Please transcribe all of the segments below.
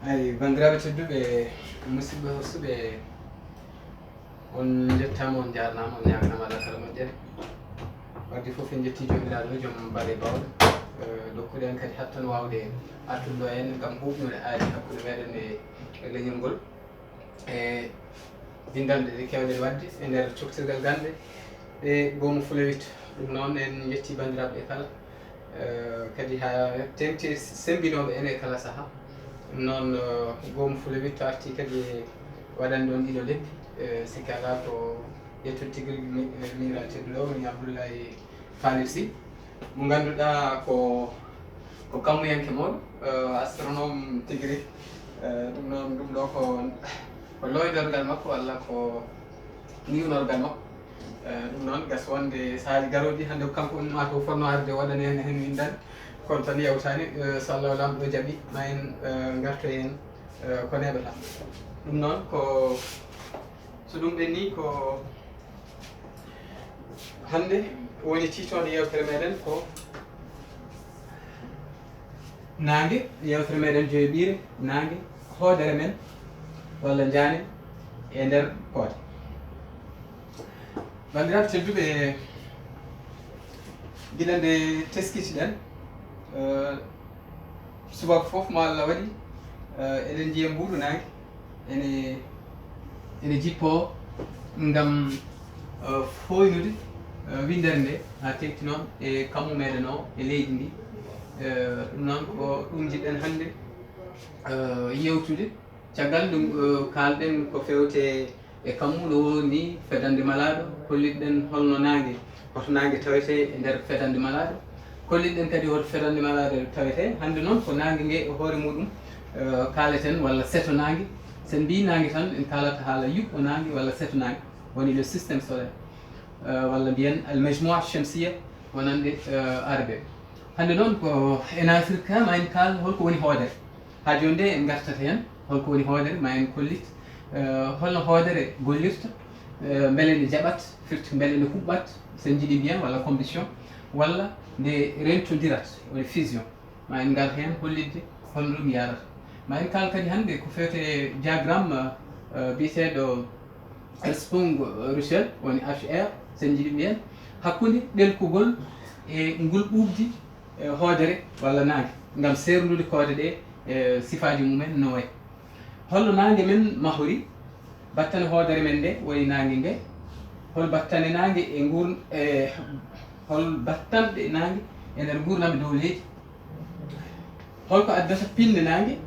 ay bandiraɓe tedduɓe musidɓe hossuɓe on jettama on jarnama on ñaganama ala kala moƴƴere wadde foof en jetti jomiraɗo joom baɗe bawɗe dokkude en kadi hattan wawde artude ɗo henna gam huɓnude aadi hakkude meɗen e leñol ngol e bindande ɗe kewɗe wadde e nder coktirgal gande ɗe goomu Fulawit ɗum noon en jetti bandiraɓe kala kadi ha tengti sembinoɓe ene kala saaha ɗum noon goomu Fulawit arti kadi waɗani ɗon ɗiɗo lebbi sikki ala ko yettude tigui rigui miñiraɗo tedduɗo woni Abdoulaye Falil Sy mo ganduɗa ko kammuyanke moɗo astronome tigui rigui ɗum noon ɗum ɗo ko loydorgal makko walla ko niwnorgal makko ɗum noon gas wonde saahaji garoɗi hande ko kanko ma to fonno arde waɗane hen windande kono tan yewtani so Allah lamɗo jaaɓi ma en gartoy hen ko neɓata ɗum noon ko so ɗum ɓenni ko hande woni titode yewtere meɗen ko nangue yewtere meɗen joyoɓire nangue hoodere men walla jaanen e nder koode bandiraɓe tedduɓe guila nde teskitiɗen subaka foof mo Allah waɗi eɗen jiiya mbuɗu nangue ene jippo gam foynude windere nde ha tekti noon e kammu meɗen o e leydi ndi ɗum noon ko ɗum jiɗɗen hande yewtude caggal ɗum kalɗen ko fewte e kammu no woni fedande malaɗo kollitɗen holno nangue hoto nangue tawete e nder fedande malaɗo kollitɗen kadi hoto fedande malaɗo tawete hande noon ko nangue gue e hoore muɗum kaleten walla seeto nangue sen mbi nangue tan en kalata haala yuɓɓo nangue walla seeto nangue woni le systéme solaire walla mbiyen al majmoua chamsiya wonande arabe hande noon ko en Afrique ma en kaal holko woni hoodere ha joni nde en gartata hen holko woni hoodere ma en kollit holno hoodere gollirta beele nde jaɓat firti beele nde huɓɓat sen jiiɗi mbiyen walla combustion walla nde rentodirat woni fusion ma en gar hen hollidde holno ɗum yarata ma en kaal kadi hande ko fewte diagramme biyeteɗo Elsprung Russell woni HR sen jiiɗi mbiyen hakkude ɗelkugol e ngol ɓuɓdi hoodere walla nangue gam sernude koode ɗe e sifaji mumen no way holno nangue men mahori battane hoodere men nde woni nangue ngue hol battane nangue e hol battanɗe nangue e nder gurnam dow leydi holko addata pinde nangue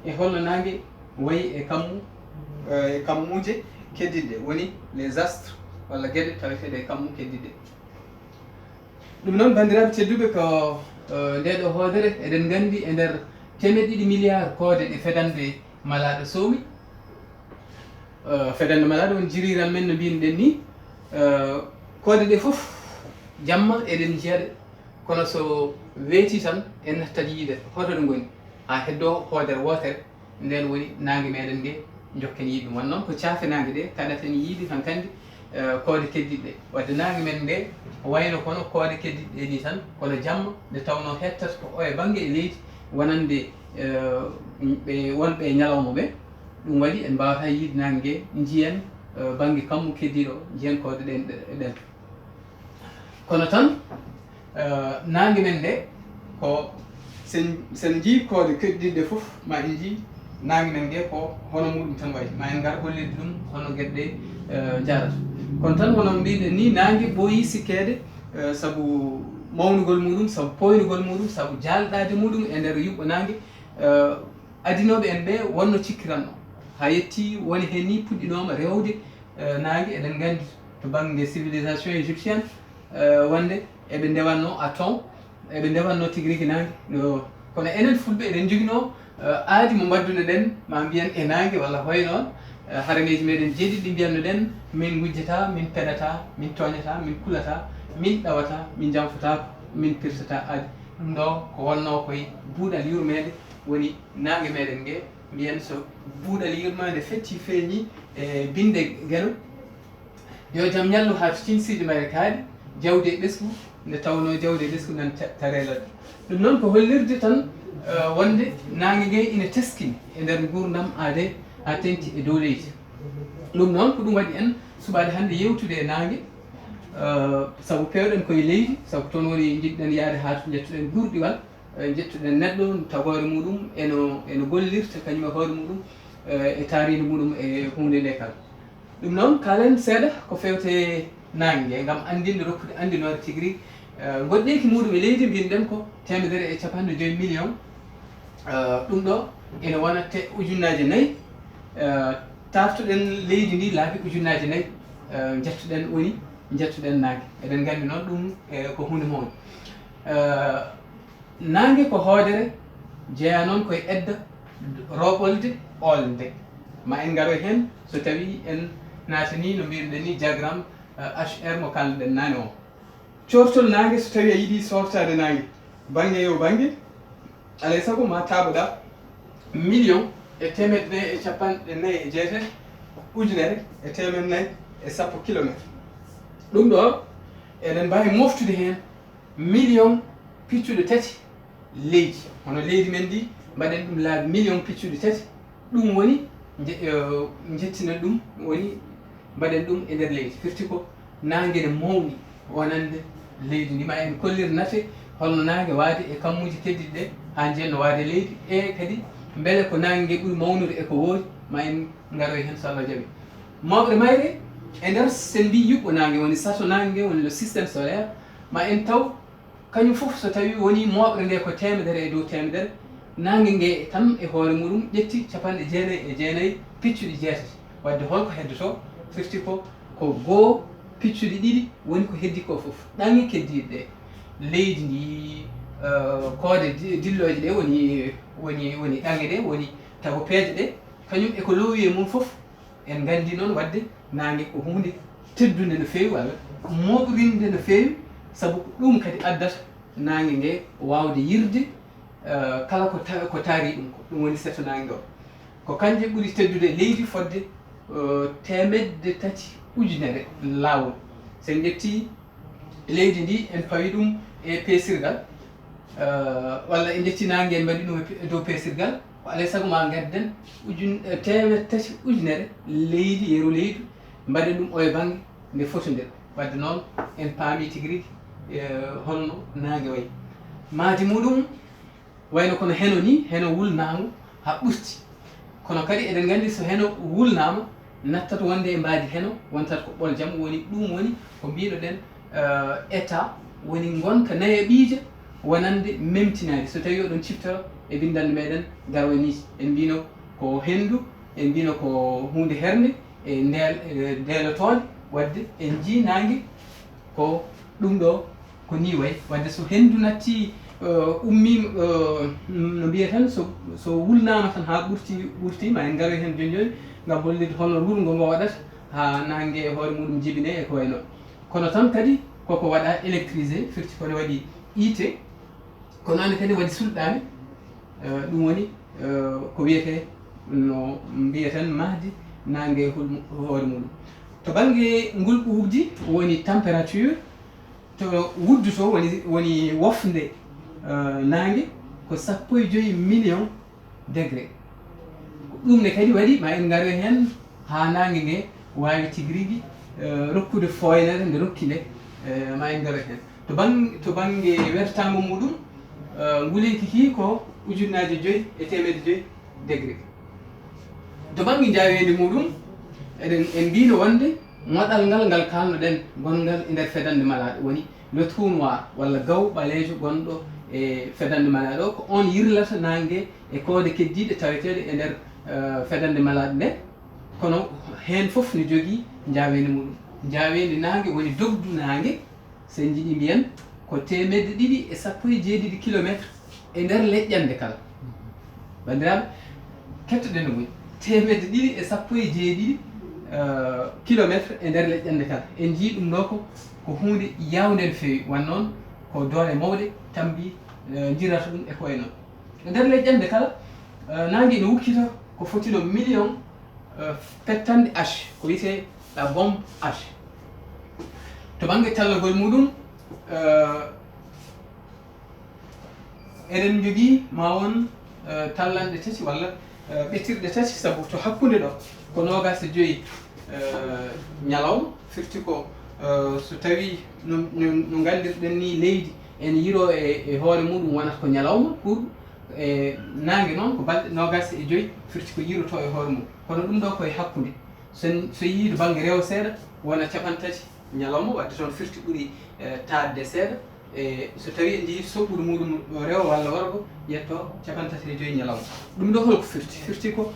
e holno nangue wayi e kammuje keddiɗe woni les astres walla gueɗe taweteɗe e kammu keddiɗe ɗum noon bandiraɓe tedduɓe ko ndeɗo hoodere eɗen gandi e nder 2 milliards koode ɗe fedande malaɗo sowmi fedande malaɗo woni jiriran men no mbinoɗen ni koode ɗe foof jamma eɗen jiyaɗe kono so weeti tan en nattat yiide hoto ɗe goni ha heddo hoodere wotere nden woni nangue meɗen gue jokken yiide ɗum won noon ko caafe nangue ɗe kaɗaten yiide tan kandi koode keddiɗe wadde nangue men nde wayno kono koode keddiɗe ni tan kono jamma nde tawno hettat ko o e banggue e leydi wonande ɓe wonɓe e ñalawma ɓe ɗum waɗi en mbawata yiide nangue gue jiyen banggue kammu keddiɗo jiyen koode ɗen kono tan nangue men nde ko sen jii koode keddiɗe foof ma en jii nangue men gue ko hono muɗum tan wayi ma en gar hollide ɗum hono gueɗe jarata kono tan hono mbiɗen ni nangue ɓooyi sikkede saabu mawnugol muɗum saabu poynugol muɗum saabu jalɗade muɗum e nder yuɓɓo nangue adinoɓe en ɓe wonno cikkiranno ha yetti woni hen ni puɗɗinoma rewde nangue eɗen gandi to banggue civilisation égyptienne wonde eɓe ndewanno aton eɓe ndewanno tigui rigui nangue kono enen fulɓe eɗen joguino aadi mo mbadduno ɗen ma mbiyen e nangue walla hoy noon haraneji meɗen jeeɗiɗi ɗi mbiyanno ɗen min gujjata min peɗata min toñata min kulata min ɗawata min janfotako min pirtata aadi ɗum ɗo ko wonno koye buuɗal yurmede woni nangue meɗen gue mbiyen so buuɗal yurmede fetti feeñi e binde gueno yo jaam ñallu ha to cinsiɗe mayre kaari jawdi e ɓesgu nde tawno jawdi e ɓesgu nan tarelat ɗum noon ko hollirde tan wonde nangue gue ina teskini e nder gurdam ade ha tengti e dow leydi ɗum noon ko ɗum waɗi en suɓade hannde yewtude e nangue sabu pewɗen koye leydi sabu toon woni jiɗɗen yaade ha to jettuɗen gurɗiwal jettuɗen neɗɗo tagore muɗum eno gollirta kañum e hoore muɗum e taaride muɗum e hunde nde kala ɗum noon kalen seeɗa ko fewte nangue ngue gam andinde rokkude andinore tigui rigui goɗɗeki muɗum e leydi mbinoɗen ko 150 millions ɗum ɗo ene wona ujunnaje 4 taftoɗen leydi ndi laabi ujunnaje 4 jettuɗen woni jettuɗen nangue eɗen gandi noon ɗum ko hunde mawde nangue ko hoodere jeeya noon koye edda roɓolde olde ma en garoy hen so tawi en natani no mbiruɗen ni diagramme HR mo kalduɗen nane o cortol nangue so tawi a yiiɗi softade nangue banggue yo banggue alay saago ma taaboɗa million e 149 ujunere e 410 kilométre ɗum ɗo eɗen mbawi moftude hen million piccuɗe 3 leydi hono leydi men ndi mbaɗen ɗum laabi million piccuɗe 3 ɗum woni jettinen ɗum woni mbaɗen ɗum e nder leydi firti ko nangue ne mawni wonande leydi ndi ma en kollir nafe holno nangue waade e kammuji keddiɗi ɗe ha jenno waade leydi e kadi beele ko nangue ɓuuri mawnude eko woodi ma en garoy hen so Allah jaaɓi mawɓe mayre e nder sen mbi yuɓɓo nangue woni sato nangue woni le systéme solaire ma en taw kañum fof so tawi woni moɓre nde ko temedere e dow temedere nangue ngue tan e hoore muɗum ƴetti 99 piccuɗi jeetati wadde holko heddoto firti ko goo piccuɗi ɗiɗi woni ko heddi ko fof ɗangi keddiɗe ɗe leydi ndi koode dilloje ɗe woni ɗange ɗe woni taw peeje ɗe kañum eko loowi e mum fof en gandi noon wadde nangue ko hunde teddude no feewi walla moɓrinde no feewi sabu ɗum kadi addata nangue ngue wawde yirde kala ko taari ɗum ko ɗum woni seto nangue o ko kanje ɓuuri teddude leydi fodde 300 ujunere lawol sen ƴetti leydi ndi en pawi ɗum e peesirgal walla en ƴetti nangue en mbaɗi ɗum e dow peesirgal ko alay saago ma gadden 300 ujunere leydi yeru leydi mbaɗen ɗum o e banggue nde fotodir wadde noon en paami tigui rigui holno nangue wayi maadi muɗum wayno kono heno ni heno wulnama ha ɓurti kono kadi eɗen gandi so heno wulnama nattat wonde e mbaadi heno wontat ko ɓool jaam woni ɗum woni ko mbinoɗen état woni gonka nayaɓiije wonande memtinade so tawi oɗon ciftoro e bindande meɗen garoyniji en mbino ko hendu en mbino ko hunde hernde e ndeelotode wadde en jii nangue ko ɗum ɗo ko ni way wadde so hendu natti ummima no mbiya tan so wulnama tan ha ɓurti ma en garoy hen joni joni gam hollide holno wulgo ngo waɗata ha nangue e hoore muɗum jibine e ko way noon kono tan kadi koko waɗa électrisé firti kone waɗi IT kono ande kadi waɗi sulɗani ɗum woni ko wiyete no mbiyeten mahdi nangue e hoore muɗum to banggue ngulɓuudi woni température to wudduto woni wofde nangue ko 15 million degré ɗum ne kadi waɗi ma en garoy hen ha nangue ngue wawi tigui rigui rokkude foynere nde rokki nde ma en garoy hen to banggue wertago muɗum nguleyki ki ko 5,5 degré to banggue jawedi muɗum en mbino wonde moɗal ngal kalnoɗen gongal e nder fedande malaɗo woni le trou noir walla gaw ɓalejo gonɗo e fedande malaɗo o ko on yirlata nangue e koode keddiɗe taweteɗe e nder fedande malaɗo nde kono hen foof ne jogui jawedi muɗum jawedi nangue woni dogdu nangue sen jiiɗi mbiyen ko 217 kilométre e nder leƴƴande kala bandiraɓe kettoɗen no moyi 217 kilométre e nder leƴƴande kala en jii ɗum ɗo ko hunde yawde no fewi wan noon ko doole mawɗe tambi jirata ɗum e ko way noon e nder leƴƴande kala nangue ne wukkita ko fotino million pettande H ko wiyete la bombe H to banggue tallagol muɗum eɗen jogii ma won tallanɗe tati walla ɓettirɗe tati sabu to hakkunde ɗo ko 25 ñalawma firti ko so tawi no gandirɗen ni leydi en yiro e hoore muɗum wonata ko ñalawma pour e nangue noon ko balɗe 25 firti ko yiroto e hoore mum kono ɗum ɗo koye hakkude so yiido banggue rewo seeɗa wona capantati ñalawma wadde toon firti ɓuuri tadde seeɗa e so tawi en jii soɓɓude muɗum rewo walla worgo yetto 35 ñalawma ɗum ɗo holko firti ko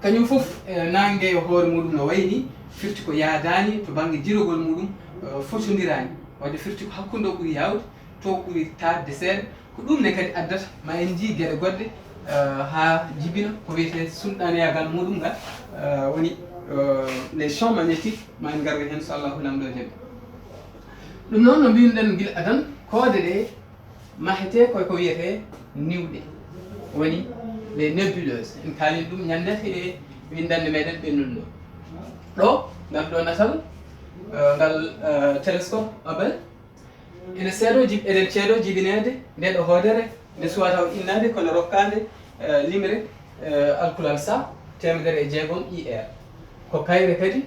kañum fof nangue e hoore muɗum no wayni firti ko yaadani to banggue jirogol muɗum fotodirani wadde firti ko hakkude o ɓuuri yawde to ɓuuri tadde seeɗa ko ɗum ne kadi addata ma en jii gueɗe goɗɗe ha jibina ko wiyete sulɗaniyagal muɗum ngal woni les champs magnétiques ma en garga hen so allahu lamɗo jaɓi ɗum noon no mbinoɗen guila adan koode ɗe mahete koye ko wiyete niwɗe woni les nébuleuses en kaali ɗum ñandete e windande meɗen ɓennuɗo ɗo ngal ɗo natal ngal télescope Hubble ene seeɗo eɗen ceeɗo jibinede nde ɗo hoodere nde suwata o innade kono rokkade limre alkulal sa 600 IR ko kayre kadi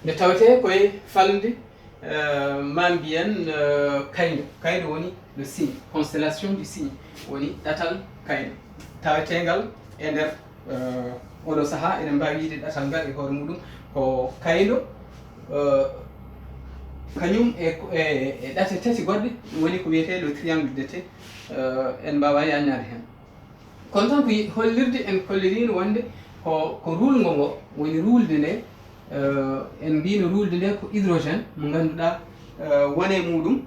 nde tawete koye falde ma mbiyen kayno woni le signe constellation du signe woni ɗatal kayno tawetegal e nder oɗo saaha eɗen mbawi yiide ɗatal ngal e hoore muɗum ko kayno kañum e ɗate tati goɗɗe ɗum woni ko wiyete le triangle d'été en mbawa yañade hen kono tan ko hollirde en kollirino wonde ko rulgo ngo woni rulde nde en mbino rulde nde ko hydrogène mo ganduɗa wone muɗum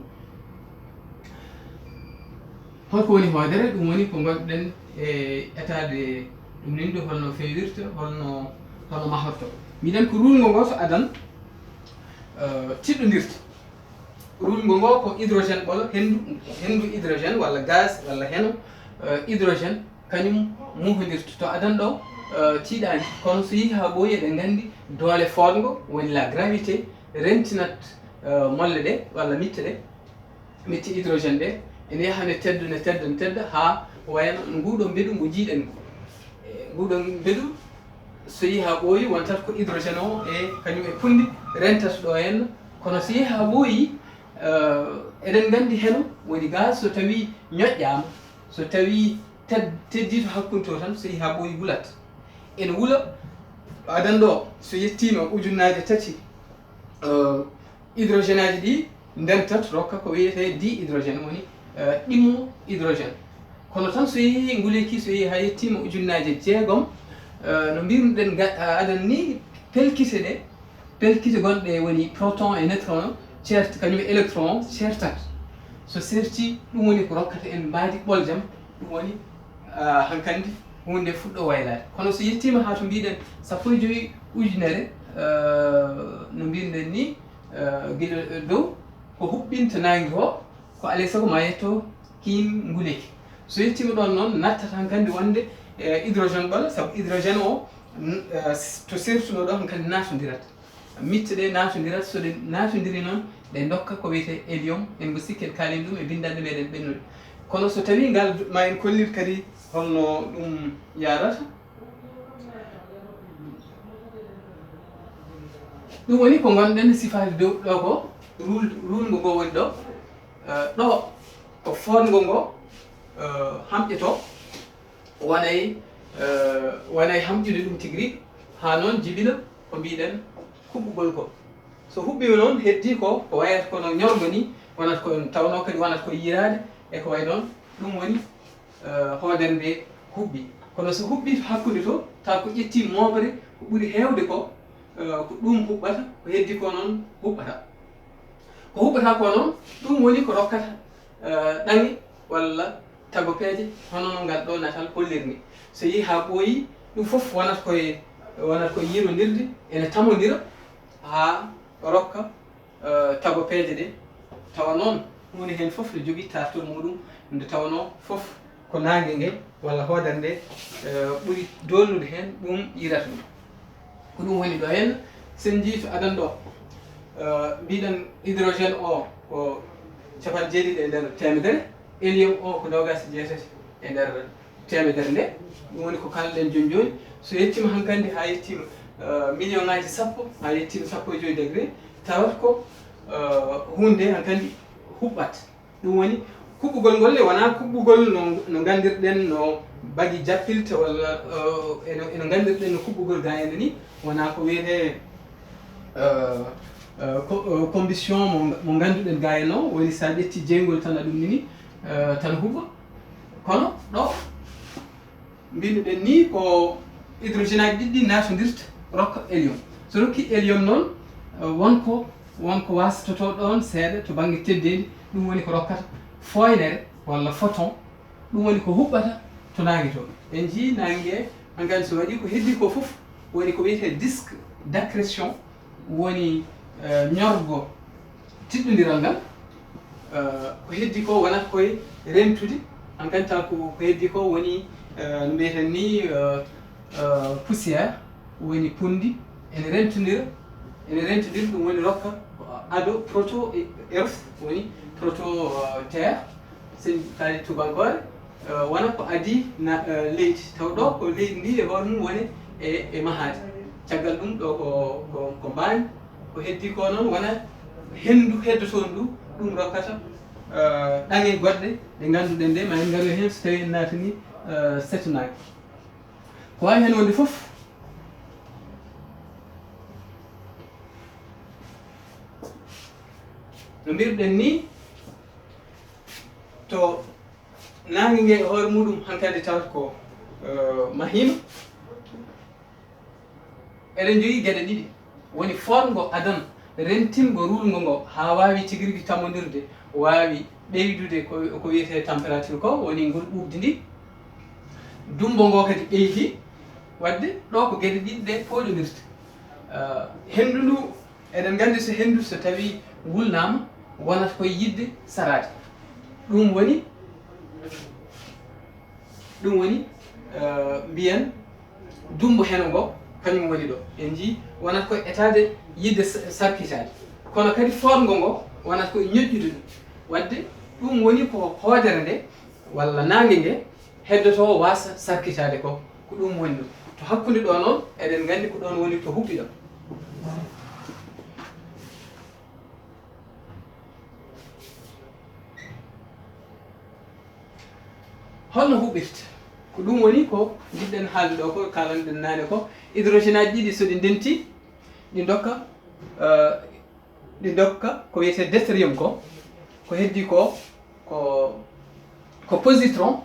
holko woni hoodere ɗum woni ko gonɗen e etade ɗum ninde holno fewirta holno mahorto mbiɗen ko rulgo ngo to adan tiɗɗodirta rulgo ngo ko hydrogène ɓolo hendu hydrogène walla gaz walla heno hydrogène kañum muhodirta to adan ɗo tiiɗani kono so yeehi ha ɓooyi eɗen gandi doole fodgo woni la gravité rentinat molle ɗe walla mitte ɗe mitti hydrogène ɗe ene yaha ne tedda ha wayno nguɗo mbeɗu ngo jiiɗen nguɗo mbeɗu so yeehi ha ɓooyi wontat ko hydrogène o e kañum e pundi rentata ɗo henna kono so yeehi ha ɓooyi eɗen gandi heno woni gaz so tawi ñoƴƴama so tawi teddi to hakkude to tan so yeehi ha ɓooyi wulat ene wuula adan ɗo so yettima ujunnaje tati hydrogène aji ɗi ndentat rokka ko wiyete dihydrogène woni ɗimmo hydrogène kono tan so yeehi nguleyki so yeehi ha yettima ujunnaje 6 no mbirnuɗen adan ni pelkite gonɗe woni proton e neutron certe kañum électron certat so serti ɗum woni ko rokkata en mbaadi ɓoljam ɗum woni hankkandi hunde fuɗɗo waylade kono so yettima ha to mbiɗen 15 ujunere no mbirɗen ni guila dow ko huɓɓinta nangue o ko alay saago ma yetto kiim nguleyki so yettima ɗon noon nattata hankkandi wonde hydrogène ɓola saabu hydrogène o to sertuno ɗo hankkandi natodirata mitte ɗe natodirata so ɗe natodiri noon ɗe dokka ko wiyete hélium en mbo sikki en kaalin ɗum e bindande meɗen ɓennude kono so tawi ngal ma en kollir kadi holno ɗum yarata ɗum woni ko gonɗen sifade dow ɗo ko rulgo ngo woni ɗo ɗo ko fodgo ngo hamƴeto wonay hamƴude ɗum tigui ha noon jibina ko mbiɗen huɓɓugol ko so huɓɓima noon heddi ko wayata kono ñorgo ni wonata ko tawno kadi wonata ko yirade e ko way noon ɗum woni hoodere nde huɓɓi kono so huɓɓi to hakkude to taw ko ƴetti moɓere ko ɓuuri hewde ko ɗum huɓɓata ko heddi ko noon huɓɓata ko huɓɓata ko noon ɗum woni ko rokkata ɗange walla tagopeeje hono no ngal ɗo natal hollirni so yeehi ha ɓooyi ɗum fof wonata koye yirodirde ene tamodira ha rokka tagopeeje ɗe tawa noon hunde hen fof ne jogui tartol muɗum nde tawno fof ko nangue ngue walla hoodere nde ɓuuri dolnude hen ɗum yirata ɗum ko ɗum woni ɗo henna sen jii to adan ɗo mbiɗen hydrogène o ko 7 e nder temedere hélium o ko nogas jeetati e nder temedere nde ɗum woni ko kalɗen joni joni so yettima hankkandi ha yettima million ngaji 10 ha yettima 15 degré tawat ko hunde hankkandi huɓɓat ɗum woni kuɓɓugol ngol e wona kuɓɓugol no gandirɗen no bagi jappirte walla eno gandirɗen no kuɓɓugol ga ene ni wona ko wiyete combustion mo ganduɗen ga en o woni sa ƴetti jeygol tan aɗum nini tan huɓɓa kono ɗo mbinoɗen ni ko hydrogène aji ɗiɗɗi natodirta rokka hélium so rokki hélium noon wonko wastoto ɗon seeɗa to banggue teddedi ɗum woni ko rokkata foynere walla photon ɗum woni ko huɓɓata to nangue to en jii nangue hankkadi so waɗi ko heddi ko foof woni ko wiyete disque d'accrétion woni ñorgo tiɗɗodiral ngal ko heddi ko wonata koye rentude hankkadi taw ko heddi ko woni no mbiyeten ni poussiére woni pundi ene rentodira ɗum woni rokka ado proto earth woni proto terre sen kaali tubankore wona ko adi leydi taw ɗo ko leydi ndi e hoore mum woni e mahade caggal ɗum ɗo ko mbani ko heddi ko noon wona hendu heddoton ndu ɗum rokkata ɗange goɗɗe ɗe ganduɗen nde ma en garoy hen so tawi en natani setunaki ko wawi hen wonde foof no mbirɗen ni to nangue ngue e hoore muɗum hankkadi tawat ko mahima eɗen jogui gueɗe ɗiɗi woni fongo adana rentingo rulgo ngo ha wawi tigui rigui tammodirde wawi ɓeydude ko wiyete température ko woni ngol ɓubdi ndi dumbo ngo kadi ɓeyti wadde ɗo ko gueɗe ɗiɗi ɗe poɗodirta hendu ndu eɗen gandi so hendu so tawi wulnama wonata koye yidde sarade ɗum woni mbiyen dumbo heno ngo kañum woni ɗo en jii wonata koye état yidde sarkitade kono kadi forgo ngo wonata koye ñoƴƴude ɗum wadde ɗum woni ko hoodere nde walla nangue ngue heddoto wasa sarkitade ko ɗum woni ɗum to hakkude ɗo noon eɗen gandi ko ɗon woni to huɓɓi ɗo holno huɓɓirta ko ɗum woni ko jiɗɗen haalde ɗo ko kalanɗen nane ko hydrogène aji ɗiɗi so ɗi ndenti ɗi dokka ko wiyete deutérium ko heddi ko positron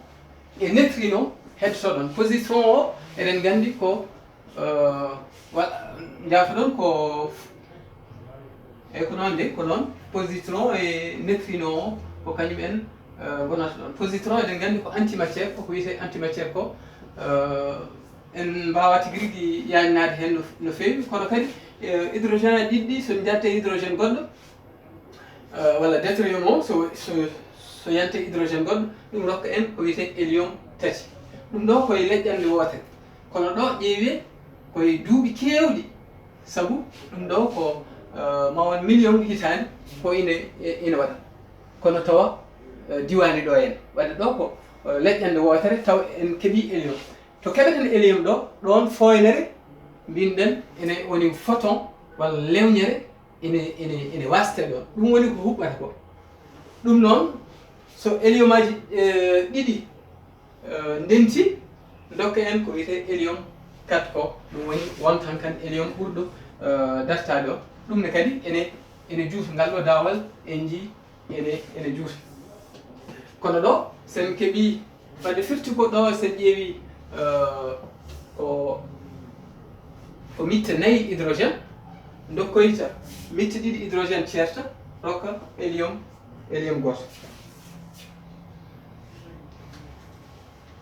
e neutrino heddoto ɗon positron o eɗen gandi ko jaafa ɗon ko ko noon de ko noon positron e neutrino o ko kañum en gonata ɗon positron eɗen gandi ko antimatiére koko wiyete antimatiére ko en mbawa tigui rigui yagnade hen no fewi kono kadi hydrogène aji ɗiɗɗi so jatte hydrogène goɗɗo walla deutérium o so yante hydrogène goɗɗo ɗum rokka en ko wiyete hélium tati ɗum ɗo koye leƴƴande wotere kono ɗo ƴeewi koye duuɓi kewɗi saabu ɗum ɗo ko ma won million hitande ko ina waɗa kono tawa diwani ɗo en wadde ɗo ko leƴƴande wotere taw en keeɓi hélium to keɓeten hélium ɗo ɗon foynere mbinɗen ene woni photon walla lewñere ene waste ɗon ɗum woni ko huɓɓata ko ɗum noon so hélium aji ɗiɗi ndenti dokka en ko wiyete hélium 4 ko ɗum woni wonta hankkadi hélium ɓurɗo dartade o ɗum ne kadi ene juuta ngal ɗo dawal en jii ene juuta kono ɗo sen keeɓi wadde firti ko ɗo sen ƴeewi ko mitte 4 hydrogène dokkoyta mitte 2 hydrogène ceerta rokka hélium goto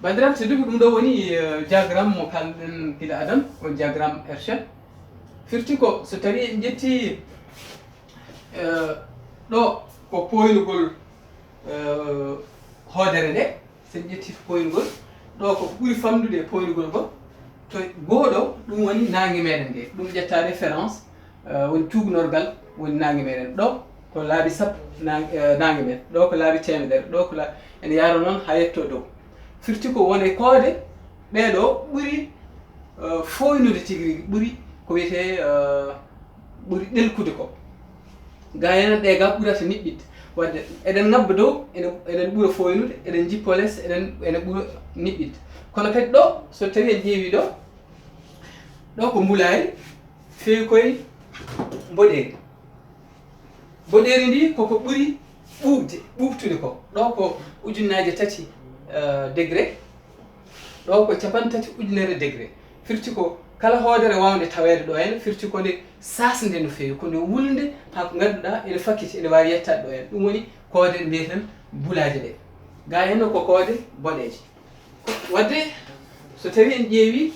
bandiraɓe tedduɓe ɗum ɗo woni diagramme mo kalɗen gila adam ko diagramme hershel firti ko so tawi en ƴetti ɗo ko poynugol hoodere nde sen ƴetti poynugol ɗo ko ɓuri famdude e poynugol ngol to goɗo ɗum woni nangue meɗen nde ɗum ƴetta référence woni tugnorgal woni nangue meɗen ɗo ko laabi sappo nangue men ɗo ko laabi temedere ɗo ko ene yaro noon ha yetto dow firti ko wone koode ɓeɗo ɓuuri foynude tigui rigui ɓuuri ko wiyete ɓuuri ɗelkude ko ga hen ɗe ga ɓuurata niɓɓidde wadde eɗen ngabba dow eɗen ɓuura foynude eɗen jippo less ene ɓuura niɓɓidde kono kadi ɗo so tawi en ƴeewi ɗo ko mbulari fewi koye mboɗeri mboɗeri ndi koko ɓuuri ɓuɓtude ko ɗo ko ujunnaje 3 degré ɗo ko 3 ujunere degré firti ko kala hoodere wawde tawede ɗo hen firti ko nde sasde no fewi ko nde wulde ha ko ganduɗa ene fakkiti ene wawi yettade ɗo hen ɗum woni koode ɗe mbiyeten bulaje ɗe ga henno ko koode boɗeje wadde so tawi en ƴeewi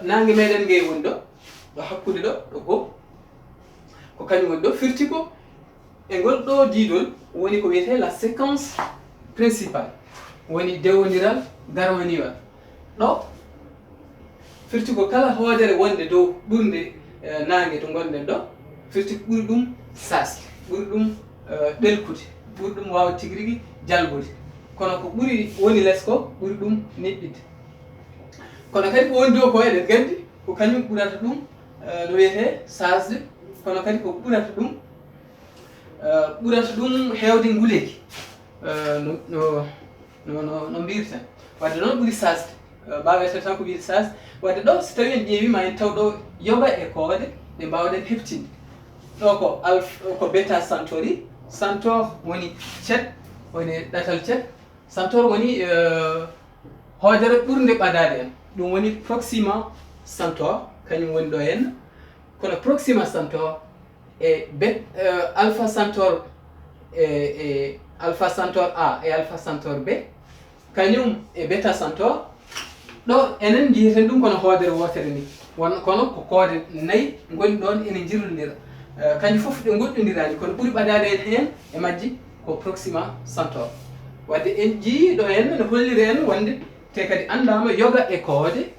nangue meɗen ngue woni ɗo hakkude ɗo goo ko kañum woni ɗo firti ko e ngol ɗo diidol woni ko wiyete la séquence principale woni dewodiral garwaniwal ɗo firti ko kala hoodere wonde dow ɓurde nangue to gonɗen ɗo firti ɓuuri ɗum sasde ɓuuri ɗum ɗelkude ɓuuri ɗum wawde tigui rigui jalbude kono ko ɓuuri woni less ko ɓuuri ɗum niɓɓidde kono kadi ko woni dow ko eɗen gandi ko kañum ɓurata ɗum no wiyete sasde kono kadi ko ɓurata ɗum hewde nguleyki no mbirten wadde noon ɓuuri sasde mbawete tan ko wiide sasde wadde ɗo so tawi en ƴeewi ma en taw ɗo yoga e koode ɗe mbawɗen heɓtinde ɗo ko bêta centauri centaure woni cet woni ɗatal cet centaure woni hoodere ɓurde ɓadade en ɗum woni proxima centaure kañum woni ɗo henna kono proxima centaure e alpha centaure e alpha centaure A e alpha centaure B kañum e bêta centaure ɗo enen jiyeten ɗum kono hoodere wotere ni kono ko koode 4 goni ɗon ene jirlodira kanƴi foof ɗe goɗɗodirani kono ɓuuri ɓadade en hen e majji ko proxima centaure wadde en jii ɗo henna ne holliri en wonde te kadi andama yoga e koode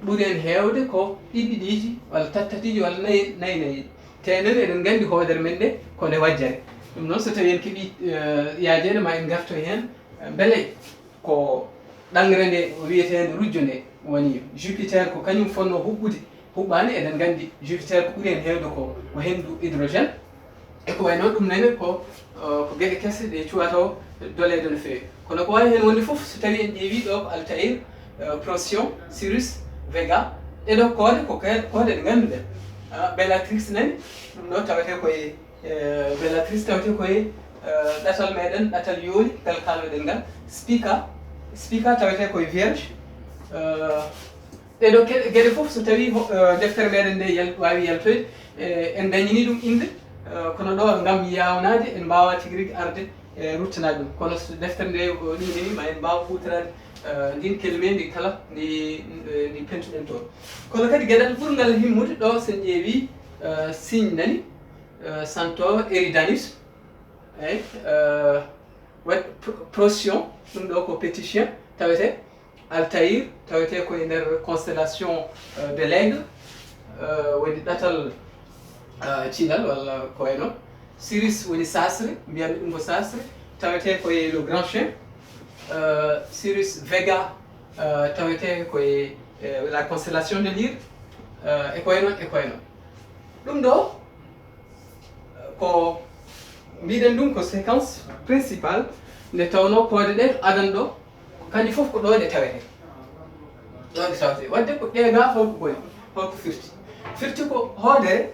ɓuuri en hewde ko ɗiɗi walla tattatiji walla nayyi te enen eɗen gandi hoodere men ɗe kone wajjare ɗum noon so tawi en keeɓi yaajede ma en gartoy hen beele ko ɗangre nde wiyetede rujjo nde woni Jupiter ko kañum fonno huɓɓude huɓɓani eɗen gandi Jupiter ko ɓuuri en hewde ko hendu hydrogène e ko way noon ɗum nene ko gueɗe kesse ɗe cuwata o dolede no fewi kono ko wawi hen wonde foof so tawi en ƴeewi ɗo ko Altaïr Procyon Sirius Vega ɗeɗo koode ko koode ɗe ganduɗen Bellatrix nani ɗum ɗo tawete koye Bellatrix tawete koye ɗatal meɗen ɗatal yooli ngal kalmeɗen ngal Spica tawete koye Vierge ɗeɗo gueɗe foof so tawi deftere meɗen nde wawi yaltoyde en dañini ɗum inde kono ɗo gam yawnade en mbawa tigui rigui arde e ruttanade ɗum kono so deftere nde ɗumini ma en mbawa hutorade ndin kelme ndi kala ndi pentuɗen toon kono kadi gueɗal ɓurgal himmude ɗo sen ƴeewi signe nani Centaure Eridanus eyyi wat Procyon ɗum ɗo ko petit chien tawete Altaïr tawete koye nder constellation de l'Aigle woni ɗatal cinal walla ko way noon Sirius woni sasre mbiyami ɗum ko sasre tawete koye le grand chien Sirius Vega tawete koye la constellation de Lyre e koye noon ɗum ɗo ko mbiɗen ɗum ko séquence principale nde tawno koode ɗe to adan ɗo kanƴi foof ko ɗo ɗe tawete wadde ko ɗega holko goni holko firti ko hoodere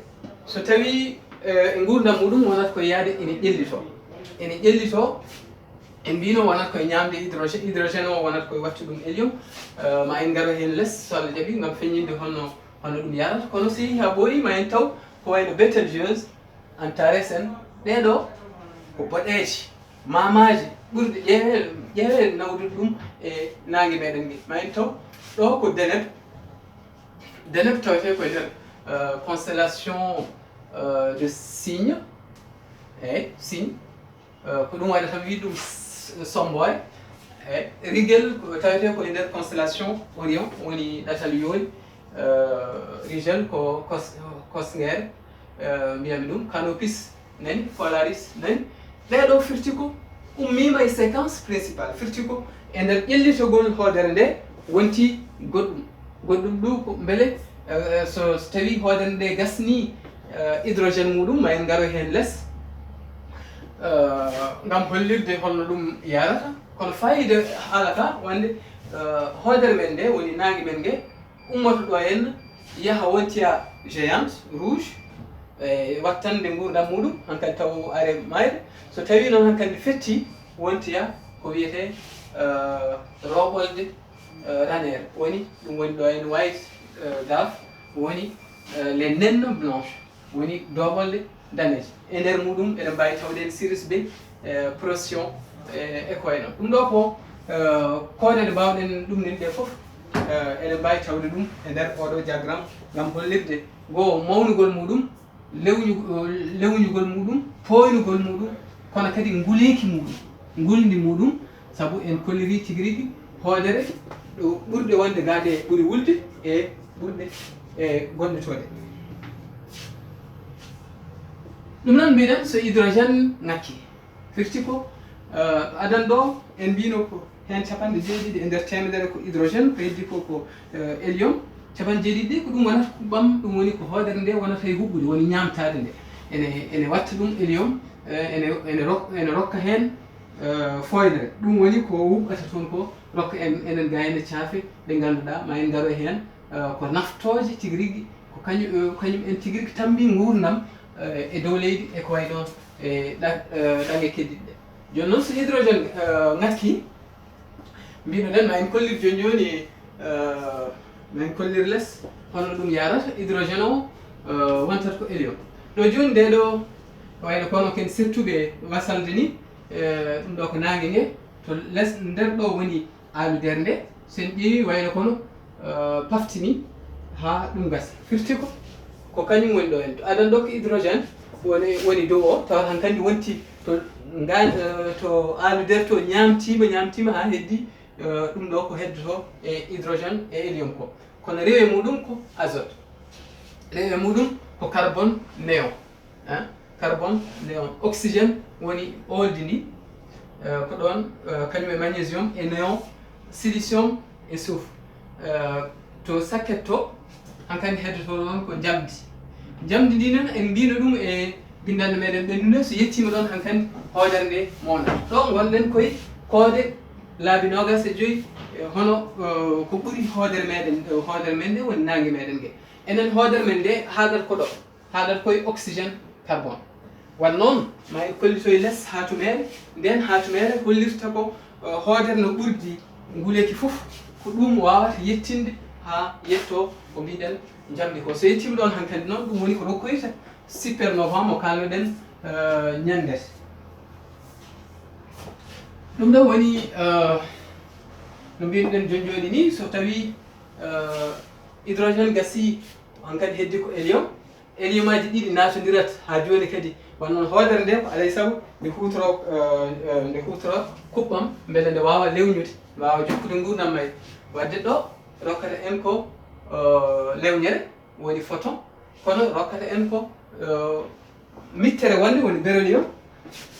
so tawi e gurdam muɗum wonata koye yaade ene ƴellito en mbino wonata koye ñamde hydrogène o wonata koye wattu ɗum hélium ma en garo hen less so Allah jaaɓi gam feññinde hono ɗum yarata kono si ha ɓooyi ma en taw ko wayno Betelgeuse Antares en ɗeɗo ko boɗeje mamaji ɓurde ƴeewede nawdude ɗum e nangue meɗen ngi ma en taw ɗo ko Deneb tawete koye nder constellation de Cygne eyyi Cygne ko ɗum waɗata wi ɗum Somboy eyyi Rigel tawete koye nder constellation Orion woni ɗatal yooli Rigel ko Cosnguer mbiyami ɗum Canopus nani polaris nani ɗeɗo firti ko ummima e séquence principale firti ko e nder ƴellitogol hoodere nde wonti goɗɗum ɗum ko beele so tawi hoodere nde gasni hydrogène muɗum ma en garo hen less ngam hollirde holno ɗum yarata kono fayida haalata wonde hoodere men nde woni nangue men ngue ummoto ɗo henna yaha wontiya géante rouge wattande gurdam muɗum hankkadi taw are mayde so tawi noon hankkadi fetti wontiya ko wiyete roɓolde ranere woni ɗum woni ɗo henna white daf woni les naines blanches woni doɓolde daneje e nder muɗum eɗen mbawi tawde sirus be procession e koye noon ɗum ɗo ko koodede mbawɗen ɗumnin ɗe foof eɗen mbawi tawde ɗum e nder oɗo diagramme ngam hollirde goo mawnugol muɗum lewnugol muɗum poynugol muɗum kono kadi nguleki muɗum nguldi muɗum saabu en kolliri tigui rigui hoodere ɗo ɓurɗe wonde gade ɓuuri wulde e ɓurɗe e gonditode ɗum noon mbiɗen so hydrogène ngakki firti ko adan ɗo en mbino ko hen capanɗe jeeɗiɗi e nder temedere ko hydrogène ko heddi ko ko hélium capanɗe jeeɗiɗi ɗi ko ɗum wonata kuɓɓam ɗum woni ko hoodere nde wonata e huɓɓude woni ñamtade nde ene watta ɗum hélium ene rokka hen foydere ɗum woni ko wuɓɓata toon ko rokka enen gayne caafe ɗe ganduɗa ma en garo hen ko naftoje tigui rigui ko kañum en tigui rigui tambi gurdam e dow leydi e ko way noon e ɗange keddiɗe joni noon so hydrogène ngakki mbinoɗen ma en kollir joni joni ma en kollir less holno ɗum yarata hydrogène o wontata ko hélium ɗo joni nde ɗo wayno kono ken surtouɓe wasalde ni ɗum ɗo ko nangue ngue to less nder ɗo woni aludere nde sen ƴeewi wayno kono paftini ha ɗum gasa firti ko kañum woni ɗo hen to adan ɗo ko hydrogène woni dow o tawat han kandi wonti to aludere to ñamtima ha heddi ɗum ɗo ko heddoto e hydrogène e hélium ko kono rewe muɗum ko azote rewe muɗum ko carbone néon carbone néon oxygène woni oldi ndi ko ɗon kañum e magnésium e néon silicium e soufre to sakket to hankandi heddoto noon ko jamdi ndi noon en mbino ɗum e bindande meɗen ɓennude so yettima ɗon hankandi hoodere nde mawna ɗo gonɗen koye koode laabi 25 hono ko ɓuuri hoodere men nde woni nangue meɗen ngue enen hoodere men nde haaɗat ko ɗo haaɗat koye oxygéne carbone wan noon ma en kollitoye less hatumere nden hatumere hollirta ko hoodere no ɓurdi nguleki foof ko ɗum wawata yettinde ha yetto ko mbiɗen jamdi ko so yettima ɗon hankkadi noon ɗum woni ko rokkoyta supernova mo kalnoɗen ñandete ɗum ɗo woni no mbinoɗen joni joni ni so tawi hydrogène gasi hankkadi heddi ko hélium aji ɗiɗi natodirat ha joni kadi wonnoon hoodere nde ko alay saago nde hutoro kuɓɓam beele nde wawa lewñude wawa jokkude gurdam may wadde ɗo rokkata en ko lewñere woni photon kono rokkata en ko mittere wonde woni beryllium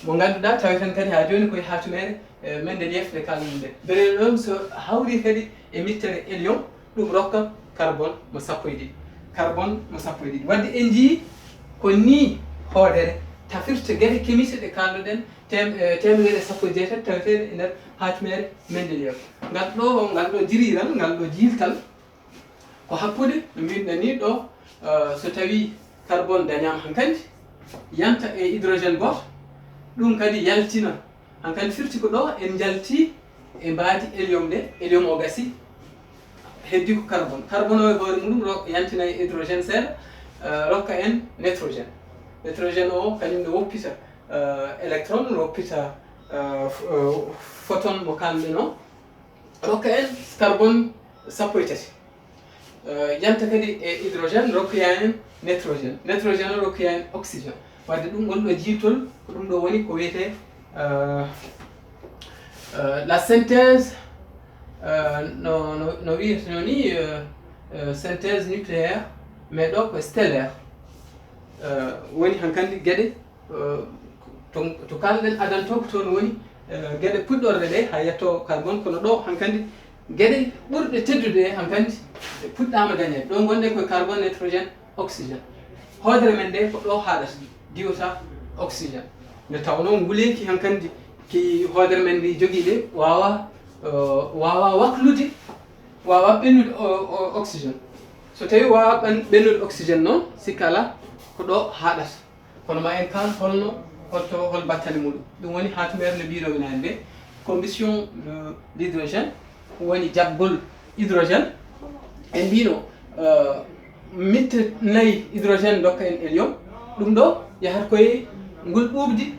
mo ganduɗa tawaten kadi ha joni koye hatumere men nde yefde kalmum nde beryllium so hawri kadi e mittere hélium ɗum rokka carbone mo sappo e ɗiɗi wadde en jii ko ni hoodere tafirta gueɗe kemise ɗe kalnoɗen temedere sappo e jeetati taweteɗe e nder hatumere men nde yeew ngal ɗo jiriran ngal ɗo jiltal ko hakkude no mbinoɗen ni ɗo so tawi carbone dañama hankkadi yanta e hydrogène goto ɗum kadi yaltina hankkadi firti ko ɗo en jalti e mbaadi hélium o gasi heddi ko carbone o e hoore muɗum yantina e hydrogène seeɗa rokka en nitrogène o kañum ne woppita électron ne woppita photon mo kalɗen o rokka en carbone sappo e tati yanta kadi e hydrogène rokkoya en nitrogène o rokkoya en oxygène wadde ɗum gonɗo jiitol ko ɗum ɗo woni ko wiyete la synthèse no wiyeteno ni synthèse nucléaire mais ɗo ko stellaire woni hankkandi gueɗe to kalɗen adanto ko toon woni geɗe puɗɗorde ɗe ha yetto carbone kono ɗo hankkandi geɗe ɓurɗe teddude ɗe hankkandi puɗɗama dañede ɗo gonɗe koye carbone nitrogéne oxygéne hoodere men nde ko ɗo haaɗata diwata oxygéne nde tawno nguleyki hankkandi ki hoodere men ndi jogii ɗe wawa waklude wawa ɓennude oxygéne so tawi wawa ɓennude oxygéne noon sikka ala ko ɗo haaɗata kono ma en kal holno hol battane muɗum ɗum woni hatumere no mbinomi nane nde combustion de l'hydrogène woni jaɓgol hydrogène en mbino mitte 4 hydrogène dokka en hélium ɗum ɗo yahat koye ngol ɓuuɓdi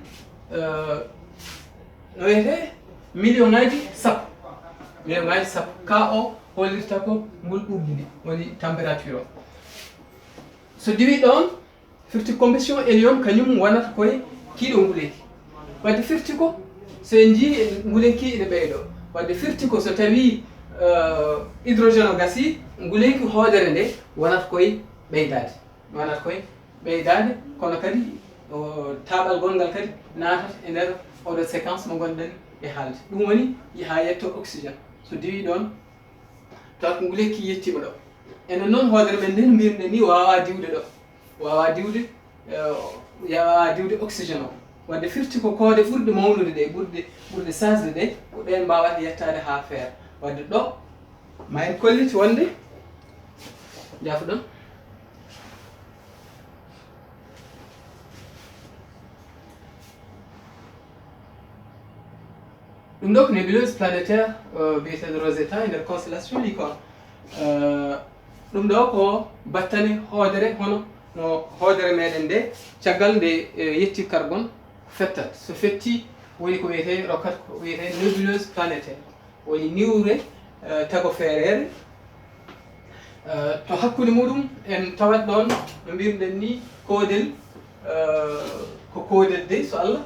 no wiyete million ngaji sappo ka o hollirta ko ngol ɓuuɓdi woni température o so diwi ɗon firti combustion hélium kañum wonata koye kiiɗo nguleyki wadde firti ko so en jii nguleyki ene ɓeyɗo wadde firti ko so tawi hydrogène o gasi nguleyki hoodere nde wonata koye ɓeydade kono kadi taaɓal gongal kadi natat e nder oɗo séquence mo gonɗen e haalde ɗum woni ha yetto oxygéne so diwi ɗon taw ko nguleyki yettima ɗo enen noon hoodere men nde no mbirɗen ni wawa diwde oxygéne o wadde firti ko koode ɓurɗe mawnude ɗe ɓurɗe sasde ɗe ko ɗen mbawata yettade ha feere wadde ɗo ma en kolliti wonde jaafu ɗon ɗum ɗo ko nébuleuse planétaire biyeteɗo Rosetta e nder constellation Lycaon ɗum ɗo ko battane hoodere hono no hoodere meɗen nde caggal nde yetti carbone fettat so fetti woni ko wiyete rokkat ko wiyete nébuleuse planétaire woni niwre tago feerere to hakkude muɗum en tawat ɗon no mbirɗen ni koodel ko koodel de so Allah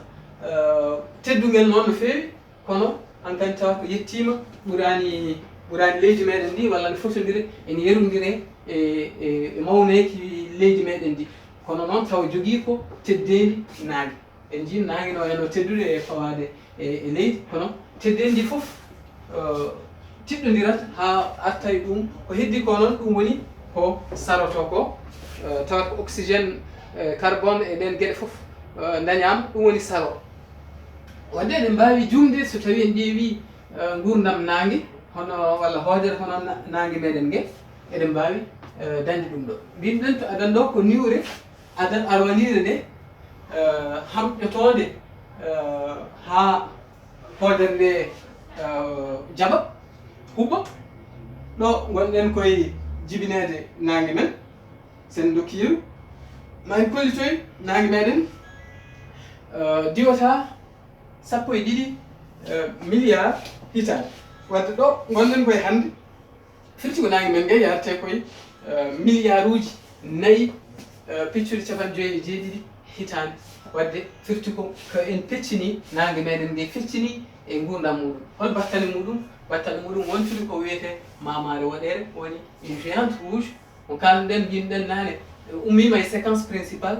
teddugel noon no feewi kono an kadi tawa ko yettima ɓurani leydi meɗen ndi walla ne fotodiri ene yerondire e mawneki leydi meɗen ndi kono noon tawa jogii ko teddendi naange en jii naange no eno teddude e fawade e leydi kono teddendi ndi fof tiɗɗodirat ha artay ɗum ko heddi ko noon ɗum woni ko saroto ko tawat ko oxygéne carbone e ɗen gueɗe fof dañama ɗum woni saro wadde eɗen mbawi jumde so tawi en ƴeewi gurdam naange hono walla hoodere hono naange meɗen nge eɗen mbawi dañde ɗum ɗo mbinoɗen to adan ɗo ko niwre adan arwanire nde hamƴotode ha hoodere nde jaɓa huɓɓa ɗo gonɗen koye jibinede naange men sen dokkiru ma en kollitoy naange meɗen diwata 12 milliard hitande wadde ɗo gonɗen koye hande firti ko naange men nge yarte koye milliard uji 4 piccuɗe 57 hitande wadde firti ko en peccini naange meɗen nge firtini e gurdam muɗum hol battane muɗum wontiri ko wiyete mamare woɗere woni une géante rouge mo kalɗen mbinoɗen nane ummima e séquence principale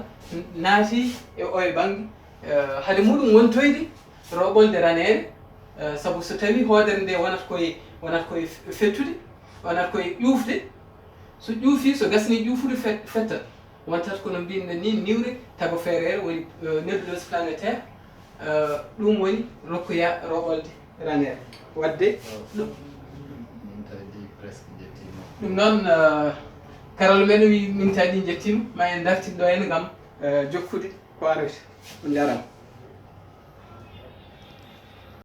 naati e oye banggue haade muɗum wontoyde roɓolde ranere saabu so tawi hoodere nde wonata koye fettude wonata koye ƴufde so ƴuufi so gasni ƴuufude fettat wontat kono mbinoɗen ni niwre tago feerere woni nébuleuse planétaire ɗum woni rokkoya roɓolde ranere wadde ɗum noon karalla meɗen wi mintaji jettima ma en dartin ɗo henna gam jokkude ko aroyta on jarama.